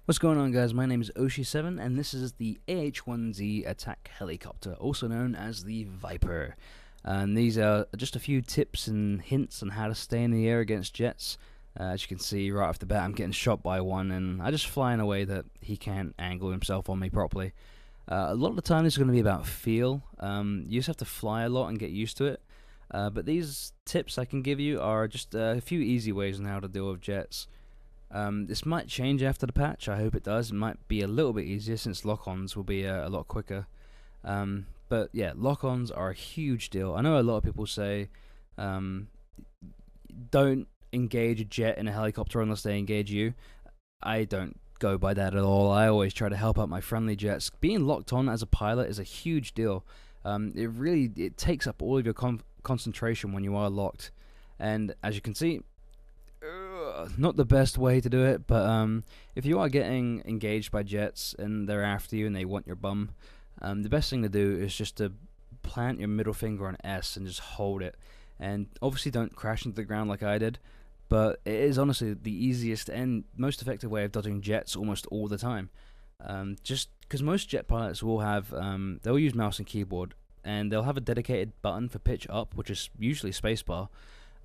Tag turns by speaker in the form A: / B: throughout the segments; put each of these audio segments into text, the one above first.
A: What's going on, guys? My name is Oshi7 and this is the AH-1Z attack helicopter, also known as the Viper. And these are just a few tips and hints on how to stay in the air against jets. As you can see right off the bat, I'm getting shot by one and I just fly in a way that he can't angle himself on me properly. A lot of the time this is going to be about feel. You just have to fly a lot and get used to it. But these tips I can give you are just a few easy ways on how to deal with jets. This might change after the patch. I hope it does. It might be a little bit easier since lock-ons will be a lot quicker. But yeah, lock-ons are a huge deal. I know a lot of people say don't engage a jet in a helicopter unless they engage you. I don't go by that at all. I always try to help out my friendly jets. Being locked on as a pilot is a huge deal. It takes up all of your concentration when you are locked. And as you can see, not the best way to do it, but if you are getting engaged by jets and they're after you and they want your bum, the best thing to do is just to plant your middle finger on S and just hold it. And obviously don't crash into the ground like I did, but it is honestly the easiest and most effective way of dodging jets almost all the time. Just because most jet pilots will have, they'll use mouse and keyboard, and they'll have a dedicated button for pitch up, which is usually spacebar.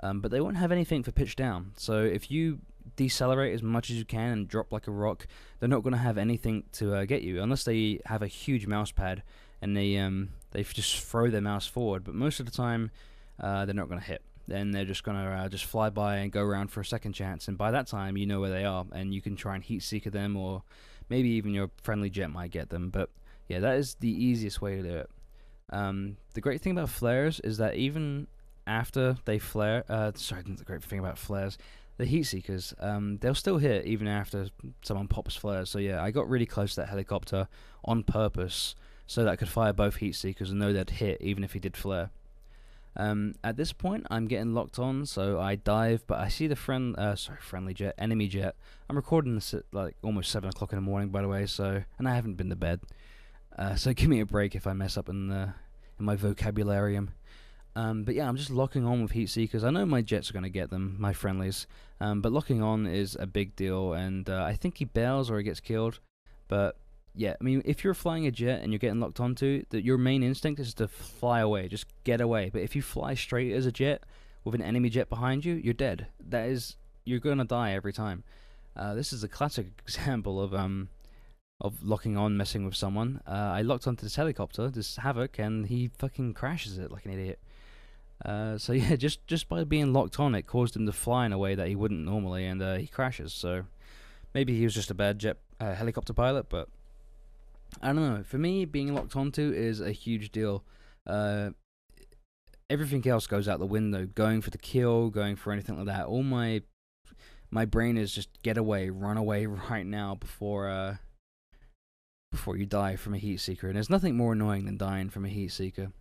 A: But they won't have anything for pitch down. So if you decelerate as much as you can and drop like a rock, they're not going to have anything to get you, unless they have a huge mouse pad and they just throw their mouse forward. But most of the time, they're not going to hit. Then they're just going to just fly by and go around for a second chance. And by that time, you know where they are, and you can try and heat seeker them, or maybe even your friendly jet might get them. But yeah, that is the easiest way to do it. The great thing about flares is that even after they flare, the great thing about flares, the heat seekers, they'll still hit even after someone pops flares. So yeah, I got really close to that helicopter on purpose so that I could fire both heat seekers and know they'd hit even if he did flare. At this point, I'm getting locked on, so I dive, but I see the enemy jet. I'm recording this at like almost 7 o'clock in the morning, by the way, and I haven't been to bed. So give me a break if I mess up in my vocabularium. But yeah, I'm just locking on with heat seekers. I know my jets are going to get them, my friendlies, but locking on is a big deal, and I think he bails or he gets killed. But yeah, I mean, if you're flying a jet and you're getting locked onto, your main instinct is to fly away, just get away. But if you fly straight as a jet with an enemy jet behind you, you're dead. You're going to die every time. This is a classic example of locking on, messing with someone. I locked onto this helicopter, this Havoc, and he fucking crashes it like an idiot. So yeah, just by being locked on, it caused him to fly in a way that he wouldn't normally, and he crashes. So maybe he was just a bad helicopter pilot, but I don't know. For me, being locked onto is a huge deal. Everything else goes out the window. Going for the kill, going for anything like that. All my brain is just get away, run away right now before you die from a heat seeker. And there's nothing more annoying than dying from a heat seeker.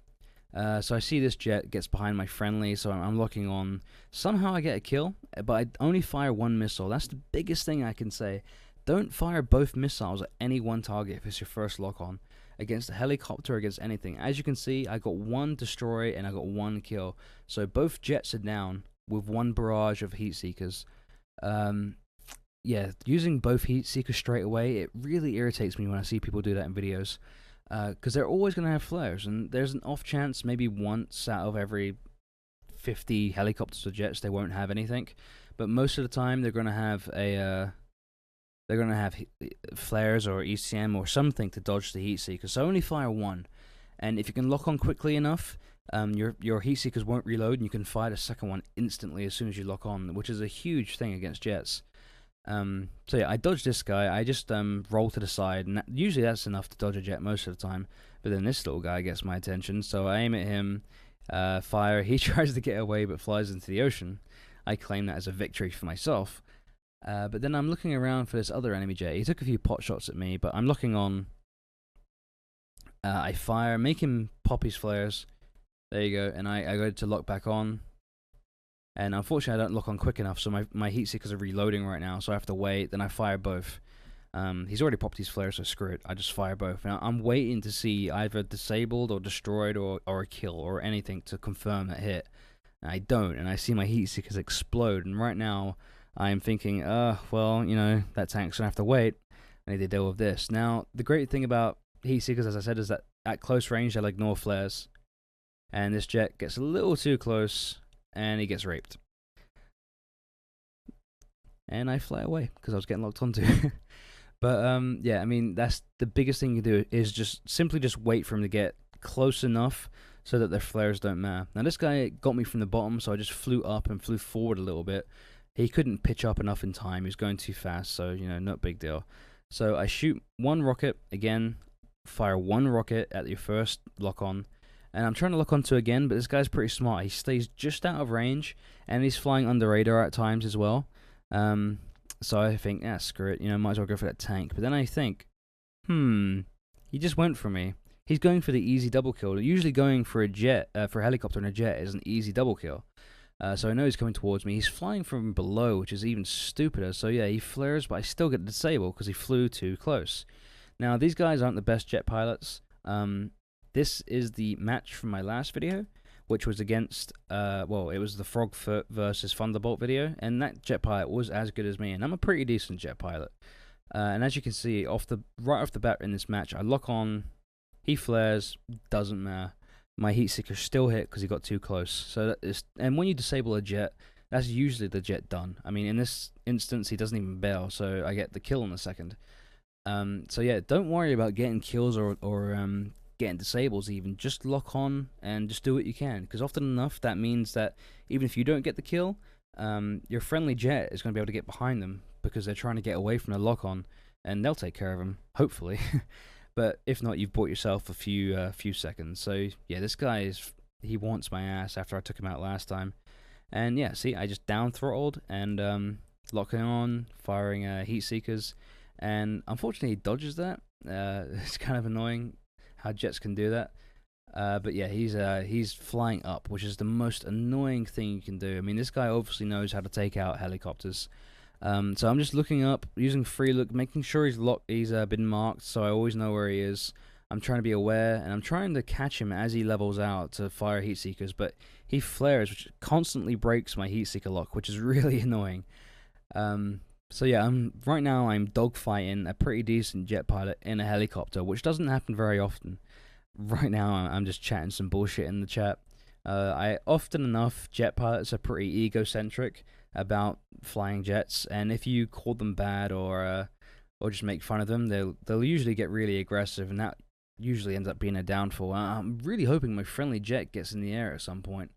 A: So I see this jet gets behind my friendly, so I'm locking on. Somehow I get a kill, but I only fire one missile. That's the biggest thing I can say. Don't fire both missiles at any one target if it's your first lock on. Against a helicopter, against anything. As you can see, I got one destroy and I got one kill. So both jets are down with one barrage of heat seekers. Yeah, using both heat seekers straight away, it really irritates me when I see people do that in videos. Because they're always going to have flares, and there's an off chance maybe once out of every 50 helicopters or jets they won't have anything, but most of the time they're going to have flares or ECM or something to dodge the heat seekers. So only fire one, and if you can lock on quickly enough, your heat seekers won't reload, and you can fire the second one instantly as soon as you lock on, which is a huge thing against jets. So yeah, I dodged this guy. I just roll to the side, and usually that's enough to dodge a jet most of the time. But then this little guy gets my attention, so I aim at him, fire. He tries to get away but flies into the ocean. I claim that as a victory for myself. But then I'm looking around for this other enemy jet. He took a few pot shots at me, but I'm locking on. I fire, make him pop his flares. There you go, and I go to lock back on. And unfortunately, I don't lock on quick enough, so my heat seekers are reloading right now, so I have to wait. Then I fire both. He's already popped his flares, so screw it. I just fire both. Now I'm waiting to see either disabled or destroyed or a kill or anything to confirm that hit. And I don't, and I see my heat seekers explode. And right now, I'm thinking, well, you know, that tank's gonna have to wait. I need to deal with this. Now, the great thing about heat seekers, as I said, is that at close range they'll ignore flares, and this jet gets a little too close, and he gets raped. And I fly away because I was getting locked onto. But yeah, I mean that's the biggest thing you do is just simply just wait for him to get close enough so that their flares don't matter. Now this guy got me from the bottom, so I just flew up and flew forward a little bit. He couldn't pitch up enough in time. He was going too fast, so not big deal. So I shoot one rocket again, fire one rocket at your first lock on, and I'm trying to lock onto again, but this guy's pretty smart. He stays just out of range, and he's flying under radar at times as well. So I think, screw it, might as well go for that tank. But then I think, he just went for me. He's going for the easy double kill. Usually going for a jet, for a helicopter and a jet is an easy double kill. So I know he's coming towards me. He's flying from below, which is even stupider. So yeah, he flares, but I still get disabled because he flew too close. Now, these guys aren't the best jet pilots. This is the match from my last video, which was against, it was the Frogfoot versus Thunderbolt video, and that jet pilot was as good as me, and I'm a pretty decent jet pilot. And as you can see, right off the bat in this match, I lock on, he flares, doesn't matter. My heat seeker still hit because he got too close. So and when you disable a jet, that's usually the jet done. I mean, in this instance, he doesn't even bail, so I get the kill in a second. So yeah, don't worry about getting kills or getting disables even. Just lock on and just do what you can, because often enough that means that even if you don't get the kill, your friendly jet is going to be able to get behind them because they're trying to get away from the lock on, and they'll take care of them, hopefully. But if not, you've bought yourself a few seconds. So yeah, this guy he wants my ass after I took him out last time. And yeah, see, I just down throttled and locking on, firing heat seekers, and unfortunately he dodges that. It's kind of annoying how jets can do that. But yeah, he's flying up, which is the most annoying thing you can do. I mean, this guy obviously knows how to take out helicopters. So I'm just looking up, using free look, making sure he's been marked, so I always know where he is. I'm trying to be aware, and I'm trying to catch him as he levels out to fire heat seekers, but he flares, which constantly breaks my heat seeker lock, which is really annoying. So yeah, right now I'm dogfighting a pretty decent jet pilot in a helicopter, which doesn't happen very often. Right now I'm just chatting some bullshit in the chat. Often enough, jet pilots are pretty egocentric about flying jets, and if you call them bad or just make fun of them, they'll usually get really aggressive, and that usually ends up being a downfall. I'm really hoping my friendly jet gets in the air at some point.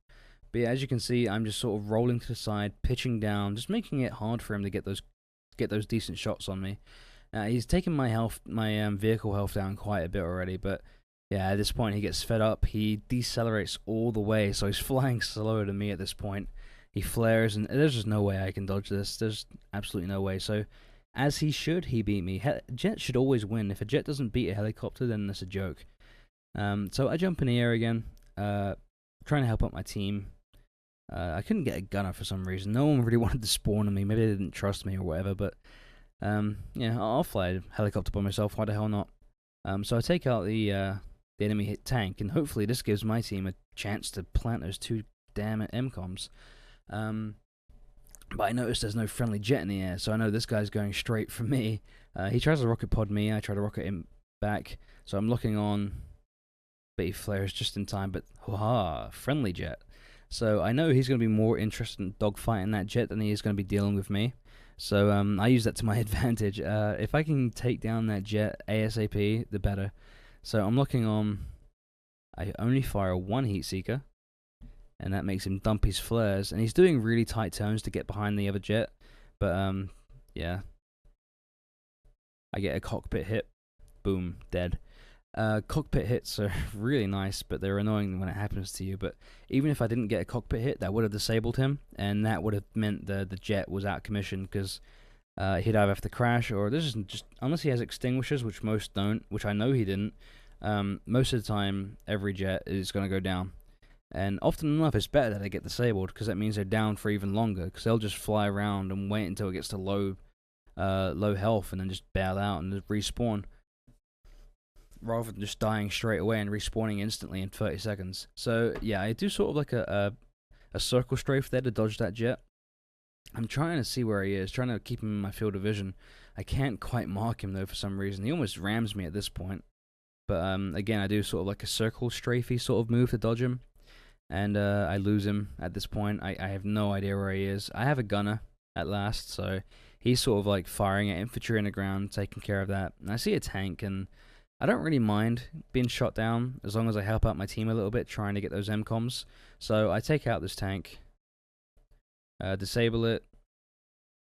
A: But yeah, as you can see, I'm just sort of rolling to the side, pitching down, just making it hard for him to get those decent shots on me. He's taken my vehicle health down quite a bit already, but yeah, at this point he gets fed up. He decelerates all the way, so he's flying slower than me at this point. He flares, and there's just no way I can dodge this. There's absolutely no way. So, as he beat me. Jet should always win. If a jet doesn't beat a helicopter, then that's a joke. So I jump in the air again, trying to help out my team. I couldn't get a gunner for some reason. No one really wanted to spawn on me. Maybe they didn't trust me or whatever, but yeah, I'll fly a helicopter by myself. Why the hell not? So I take out the enemy hit tank, and hopefully this gives my team a chance to plant those two damn MCOMs. But I noticed there's no friendly jet in the air, so I know this guy's going straight for me. He tries to rocket pod me, I try to rocket him back, so I'm looking on, but he flares just in time, but friendly jet. So I know he's going to be more interested in dogfighting that jet than he is going to be dealing with me. So I use that to my advantage. If I can take down that jet ASAP, the better. So I'm looking on, I only fire one heat seeker, and that makes him dump his flares, and he's doing really tight turns to get behind the other jet, but yeah, I get a cockpit hit, boom, dead. Cockpit hits are really nice, but they're annoying when it happens to you. But even if I didn't get a cockpit hit, that would have disabled him, and that would have meant the jet was out of commission, because he'd either have to crash, or this isn't just, unless he has extinguishers, which most don't, which I know he didn't. Most of the time, every jet is going to go down. And often enough, it's better that they get disabled, because that means they're down for even longer, because they'll just fly around and wait until it gets to low health, and then just bail out and just respawn, rather than just dying straight away and respawning instantly in 30 seconds. So yeah, I do sort of like a circle strafe there to dodge that jet. I'm trying to see where he is, trying to keep him in my field of vision. I can't quite mark him though for some reason. He almost rams me at this point. But again, I do sort of like a circle strafey sort of move to dodge him, and I lose him at this point. I have no idea where he is. I have a gunner at last, so he's sort of like firing at infantry in the ground, taking care of that. And I see a tank, and I don't really mind being shot down as long as I help out my team a little bit, trying to get those MCOMs. So I take out this tank, disable it,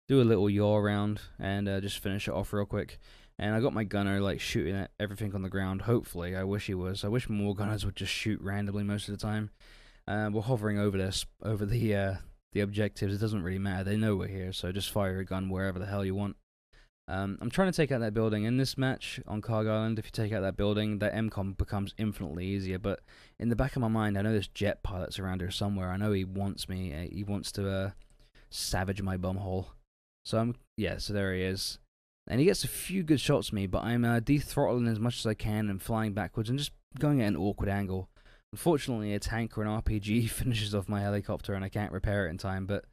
A: do a little yaw round, and just finish it off real quick. And I got my gunner like shooting at everything on the ground. Hopefully, I wish he was. I wish more gunners would just shoot randomly most of the time. We're hovering over this, over the objectives. It doesn't really matter. They know we're here, so just fire a gun wherever the hell you want. I'm trying to take out that building. In this match on Carg Island, if you take out that building, that MCOM becomes infinitely easier. But in the back of my mind, I know this jet pilot's around here somewhere. I know he wants me. He wants to savage my bumhole. So so there he is. And he gets a few good shots at me, but I'm de-throttling as much as I can and flying backwards and just going at an awkward angle. Unfortunately, a tank or an RPG finishes off my helicopter and I can't repair it in time, but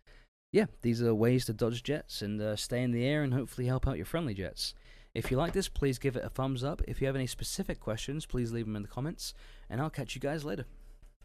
A: yeah, these are ways to dodge jets and stay in the air and hopefully help out your friendly jets. If you like this, please give it a thumbs up. If you have any specific questions, please leave them in the comments, and I'll catch you guys later.